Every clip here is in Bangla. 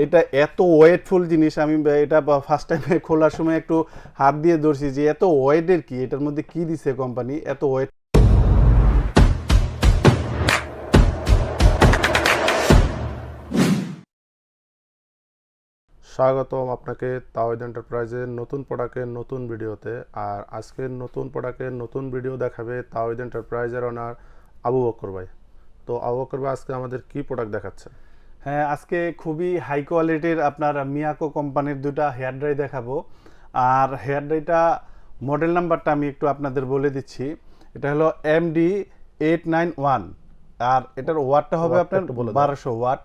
এটা এত ওয়েটফুল জিনিস, আমি এটা ফার্স্ট টাইমে খোলার সময় একটু হাত দিয়ে ধরছি যে এত ওয়েটের কি, এটার মধ্যে কি দিছে কোম্পানি, এত ওয়েট। স্বাগতম আপনাকে তাওহিদ এন্টারপ্রাইজের নতুন প্রোডাক্টের নতুন ভিডিওতে। আর আজকের নতুন প্রোডাক্টের নতুন ভিডিও দেখাবে তাওহিদ এন্টারপ্রাইজের ওনার আবু বকর ভাই। তো আবু বকর ভাই আজকে আমাদের কি প্রোডাক্ট দেখাচ্ছে? হ্যাঁ, আজকে খুবই হাই কোয়ালিটির আপনার মিয়াকো কোম্পানির দুটা হেয়ার ড্রাই দেখাবো। আর হেয়ার ড্রাইটা মডেল নাম্বারটা আমি একটু আপনাদের বলে দিচ্ছি। এটা হলো MD891, আর এটার ওয়াটটা হবে আপনার 1200 ওয়াট।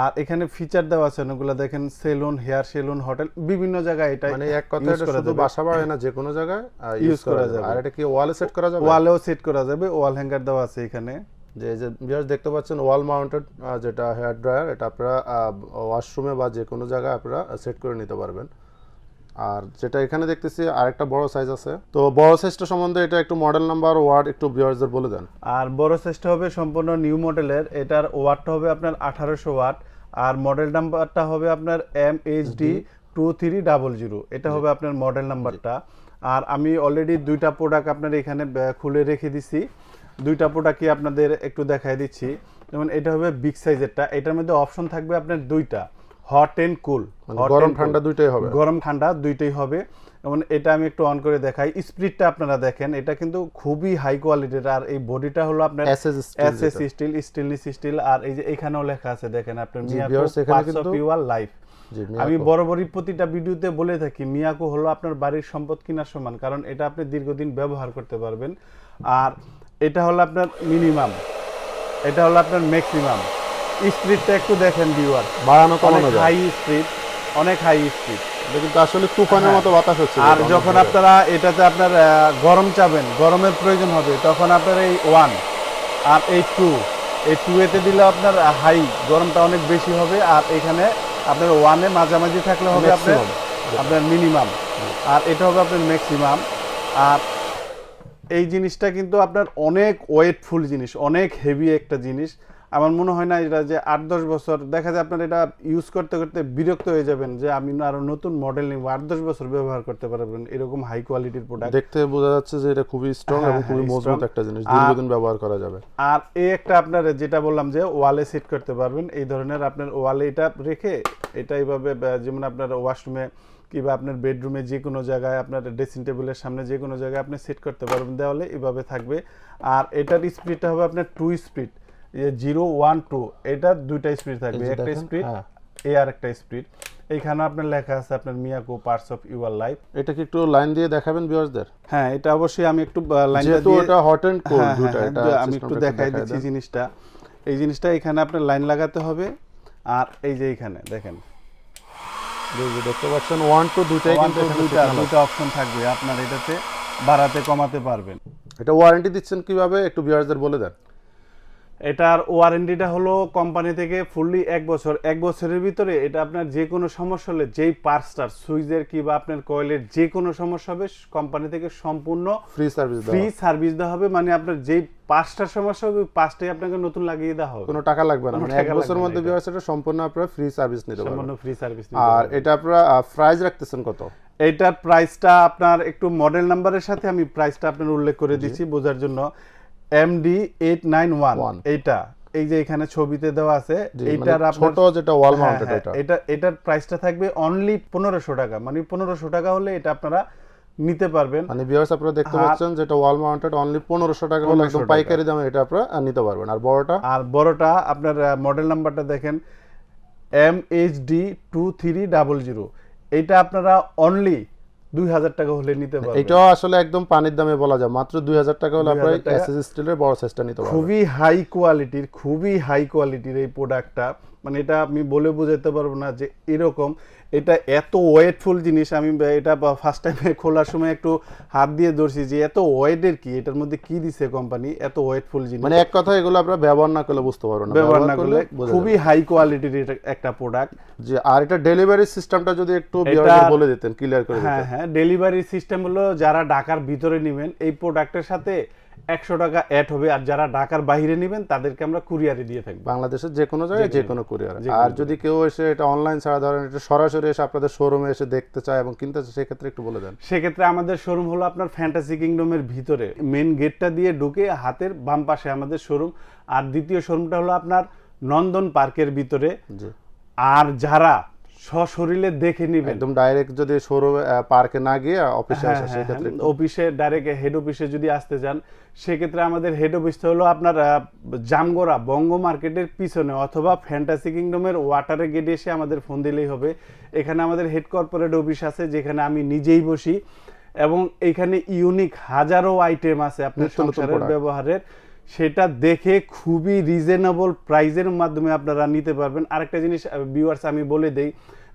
আর এখানে ফিচার দেওয়া আছে ওগুলো দেখেন, সেলুন, হেয়ার সেলুন, হোটেল, বিভিন্ন জায়গায় এটা মানে এক কথায় এটা শুধু বাসা বাড়ে না, যে কোনো জায়গায় ইউজ করা যাবে। আর এটা কি ওয়ালে সেট করা যাবে? ওয়ালেও সেট করা যাবে, ওয়াল হ্যাঙ্গার দেওয়া আছে এখানে। যে ভিউয়ার্স দেখতে পাচ্ছেন ওয়াল মাউন্টেড যেটা হেয়ার ড্রায়ার, এটা আপনারা ওয়াশরুমে বা যে কোনো জায়গায় আপনারা সেট করে নিতে পারবেন। আর যেটা এখানে দেখতেছি আরেকটা বড় সাইজ আছে, তো বড় সাইজটা সম্বন্ধে এটা একটু মডেল নাম্বার ওয়াট একটু ভিউয়ার্সদের বলে দেন। আর বড় সাইজটা হবে সম্পূর্ণ নিউ মডেলের, এটার ওয়াটটা হবে আপনার 1800 ওয়াট, আর মডেল নাম্বারটা হবে আপনার MHD2300, এটা হবে আপনার মডেল নাম্বারটা। আর আমি অলরেডি দুইটা প্রোডাক্ট আপনার এখানে খুলে রেখে দিছি, দুইটা প্রোডাক্টই আপনাদের একটু দেখাই দিচ্ছি। যেমন এটা হবে বিগ সাইজেরটা, এটার মধ্যে অপশন থাকবে আপনার দুইটা, হট এন্ড কুল, গরম ঠান্ডা দুইটাই হবে। গরম ঠান্ডা দুইটাই হবে। যেমন এটা আমি একটু অন করে দেখাই, স্পিডটা আপনারা দেখেন, এটা কিন্তু খুবই হাই কোয়ালিটির। আর এই বডিটা হলো আপনার এসএস স্টিল, স্টেনলেস স্টিল। আর এই যে এখানেও লেখা আছে দেখেন আপনার মিয়াকো পিওর লাইফ। আমি বরাবরই প্রতিটা ভিডিওতে বলে থাকি মিয়াকো হলো আপনার বাড়ির সম্পদ কেনার সমান, কারণ এটা আপনি দীর্ঘদিন ব্যবহার করতে পারবেন। আর এটা হলো আপনার মিনিমাম, এটা হলো আপনার ম্যাক্সিমাম। স্পিডটা একটু দেখেন ভিউয়ার, বাড়ানো কমানো যায়, হাই স্পিড, অনেক হাই স্পিড। এটা কিন্তু আসলে তুফানের মতো বাতাস হচ্ছে। আর যখন আপনারা এটাতে আপনার গরম চাবেন, গরমের প্রয়োজন হবে, তখন আপনার এই 1 আর এই 2, এই 2 এতে দিলে আপনার হাই গরমটা অনেক বেশি হবে। আর এখানে আপনার 1 এ মাঝামাঝি থাকলে হবে আপনার মিনিমাম, আর এটা হবে আপনার ম্যাক্সিমাম। আর এই জিনিসটা কিন্তু আপনার অনেক ওয়েটফুল জিনিস, অনেক হেভি একটা জিনিস। আমার মনে হয় না এটা যে 8-10 বছর দেখা যায় আপনার এটা ইউজ করতে করতে বিরক্ত হয়ে যাবেন, যে আমি আরো নতুন মডেল নিব, 8-10 বছর ব্যবহার করতে পারবেন এরকম হাই কোয়ালিটির প্রোডাক্ট। দেখতে বোঝা যাচ্ছে যে এটা খুবই স্ট্রং এবং খুবই মজবুত একটা জিনিস, দীর্ঘদিন ব্যবহার করা যাবে। আর এই একটা আপনার যেটা বললাম যে ওয়ালে সেট করতে পারবেন, এই ধরনের আপনার ওয়ালে এটা রেখে এটা এইভাবে, যেমন আপনার ওয়াশরুমে কিংবা আপনার বেডরুমে যে কোনো জায়গায়, আপনার ড্রেসিং টেবিলের সামনে যে কোনো জায়গায় আপনি সেট করতে পারবেন, দেওয়ালে এইভাবে থাকবে। আর এটার স্পিডটা হবে আপনার 2 স্পিড, 0, 1, 2, এটা দুইটা স্পিড থাকবে, একটা স্পিড আর একটা স্পিড। এইখানে আপনার লেখা আছে আপনার Miyako parts of your life. এটা কি একটু লাইন দিয়ে দেখাবেন ভিউয়ারদের? হ্যাঁ, এটা অবশ্যই আমি একটু লাইনটা দিয়ে, এটা হট এন্ড কোল্ড দুটো, এটা আমি একটু দেখাই দিচ্ছি জিনিসটা। এই জিনিসটা এখানে আপনার লাইন লাগাতে হবে। আর এই যে এখানে দেখেন, দেখতে পাচ্ছেন 1, 2 দুইটাই কিন্তু দুটো অপশন থাকবে, আপনার এটাতে বাড়াতে কমাতে পারবেন। এটা ওয়ারেন্টি দিচ্ছেন কিভাবে একটু ভিউয়ারদের বলে দেন। এটার ওয়ারেন্টিটা হলো কোম্পানি থেকে ফুললি 1 বছর। 1 বছরের ভিতরে এটা আপনার যে কোনো সমস্যা হলে, যেই পার্টসটার সুইচের কিংবা আপনার কয়েলের যে কোনো সমস্যা হবে, কোম্পানি থেকে সম্পূর্ণ ফ্রি সার্ভিস দেওয়া হবে। মানে আপনার যেই পার্টসটার সমস্যা হবে, পার্টসটাই আপনাকে নতুন লাগিয়ে দেওয়া হবে, কোনো টাকা লাগবে না। মানে 1 বছরের মধ্যে ভিউয়ার্স এটা সম্পূর্ণ আপনারা ফ্রি সার্ভিস নিতে পারবেন, সম্পূর্ণ ফ্রি সার্ভিস। আর এটা আপনারা প্রাইস রাখতেছেন কত? এটার প্রাইসটা আপনার একটু মডেল নাম্বারের সাথে আমি প্রাইসটা আপনার উল্লেখ করে দিচ্ছি বোঝার জন্য। MD891, এইটা এই যে এখানে ছবিতে দেওয়া আছে, এইটার আপনার ছোট যেটা ওয়াল মাউন্টেড, এটার প্রাইসটা থাকবে অনলি 1500 টাকা। মানে 1500 টাকা হলে এটা আপনারা নিতে পারবেন। মানে ভিউয়ার্স আপনারা দেখতে পাচ্ছেন যেটা ওয়াল মাউন্টেড অনলি 1500 টাকা হলে একদম পাইকারি দামে এটা আপনারা নিতে পারবেন। আর বড়টা আপনার মডেল নাম্বারটা দেখেন MHD2300, এইটা আপনারা অনলি 2000 টাকা হলে নিতে পারবেন। এটাও আসলে একদম পানির দামে বলা যায়, মাত্র 2000 টাকা হলে আপনারা এসএস স্টিলের বড় সাইজটা নিতে পারবেন। খুবই হাই কোয়ালিটির এই প্রোডাক্টটা, মানে এটা আমি বলে বোঝাতে পারবো না যে এরকম। এটা এত ওয়েটফুল জিনিস, আমি এটা ফার্স্ট টাইমে খোলার সময় একটু হাত দিয়ে ধরছি যে এত ওয়েটের কি, এটার মধ্যে কি দিছে কোম্পানি, এত ওয়েটফুল জিনিস। মানে এক কথা এগুলো আপনারা ব্যবহার না করলে বুঝতে পারবেন না, ব্যবহার না করলে খুবই হাই কোয়ালিটির একটা প্রোডাক্ট। যে আর এটা ডেলিভারি সিস্টেমটা যদি একটু ভিউয়ারদের বলে দিতেন, ক্লিয়ার করে দিতেন। হ্যাঁ, ডেলিভারি সিস্টেম হলো যারা ঢাকার ভিতরে নেবেন, এই প্রোডাক্টের সাথে 100 টাকা অ্যাড হবে, আর যারা ঢাকার বাইরে নেবেন তাদেরকে আমরা কুরিয়ারে দিয়ে থাকবো। বাংলাদেশের যে কোনো জায়গায় যে কোনো কুরিয়ার। আর যদি কেউ এসে এটা অনলাইন ছাড়া ধরেন এটা সরাসরি এসে আপনাদের শোরুমে এসে দেখতে চায় এবং কিনতে চায়, সেক্ষেত্রে একটু বলে দেন। সেক্ষেত্রে আমাদের শোরুম হলো আপনার ফ্যান্টাসি কিংডমের ভিতরে, মেন গেটটা দিয়ে ঢুকে হাতের বাম পাশে আমাদের শোরুম। আর দ্বিতীয় শোরুমটা হলো আপনার নন্দন পার্কের ভিতরে। জি। আর যারা সশরীরে দেখে নেবেন, একদম ডাইরেক্ট যদি শোরুমে পার্কে না গিয়ে অফিসে আসে, সেক্ষেত্রে অফিসে ডাইরেক্ট হেড অফিসে যদি আসতে চান, সেক্ষেত্রে আমাদের হেড অফিসটা হলো আপনার জামগোরা বঙ্গ মার্কেটের পিছনে, অথবা ফ্যান্টাসি কিংডমের ওয়াটারের গেটে এসে আমাদের ফোন দিলেই হবে। এখানে আমাদের হেড কর্পোরেট অফিস আছে, যেখানে আমি নিজেই বসি, এবং এখানে ইউনিক হাজারো আইটেম আছে আপনার সংসারের ব্যবহারের, সেটা দেখে খুবই রিজনেবল প্রাইজের মাধ্যমে আপনারা নিতে পারবেন। আরেকটা জিনিস ভিউয়ার্স আমি বলে দেই,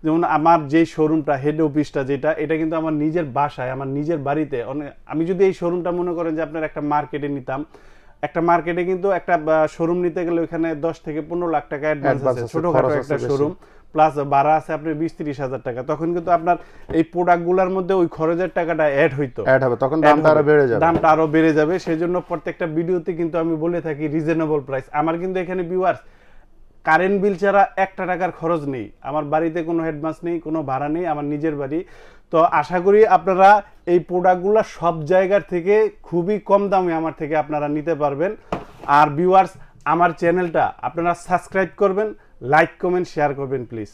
যেমন আমার যে শোরুমটা, হেড অফিসটা যেটা, এটা কিন্তু আমার নিজের বাসায়, আমার নিজের বাড়িতে। আমি যদি এই শোরুমটা মনে করেন যে আপনার একটা মার্কেটে নিতাম, একটা মার্কেটে কিন্তু একটা শোরুম নিতে গেলে ওখানে 10 থেকে 15 লাখ টাকা অ্যাডভান্স আছে, ছোটখাটো একটা শোরুম, প্লাস ভাড়া আছে আপনার 20-30 হাজার টাকা। তখন কিন্তু আপনার এই প্রোডাক্টগুলোর মধ্যে ওই খরচের টাকাটা অ্যাড হবে, তখন দামটা আরো বেড়ে যাবে। সেজন্য প্রত্যেকটা ভিডিওতে কিন্তু আমি বলে থাকি রিজনেবল প্রাইস। আমার কিন্তু এখানে ভিউয়ার্স কারেন্ট বিল ছাড়া 1 টাকার খরচ নেই, আমার বাড়িতে কোনো অ্যাডভান্স নেই, কোনো ভাড়া নেই, আমার নিজের বাড়ি। তো আশা করি আপনারা এই প্রোডাক্টগুলো সব জায়গার থেকে খুবই কম দামে আমার থেকে আপনারা নিতে পারবেন। আর ভিউয়ার্স, আমার চ্যানেলটা আপনারা সাবস্ক্রাইব করবেন, লাইক কমেন্ট শেয়ার করবেন প্লিজ।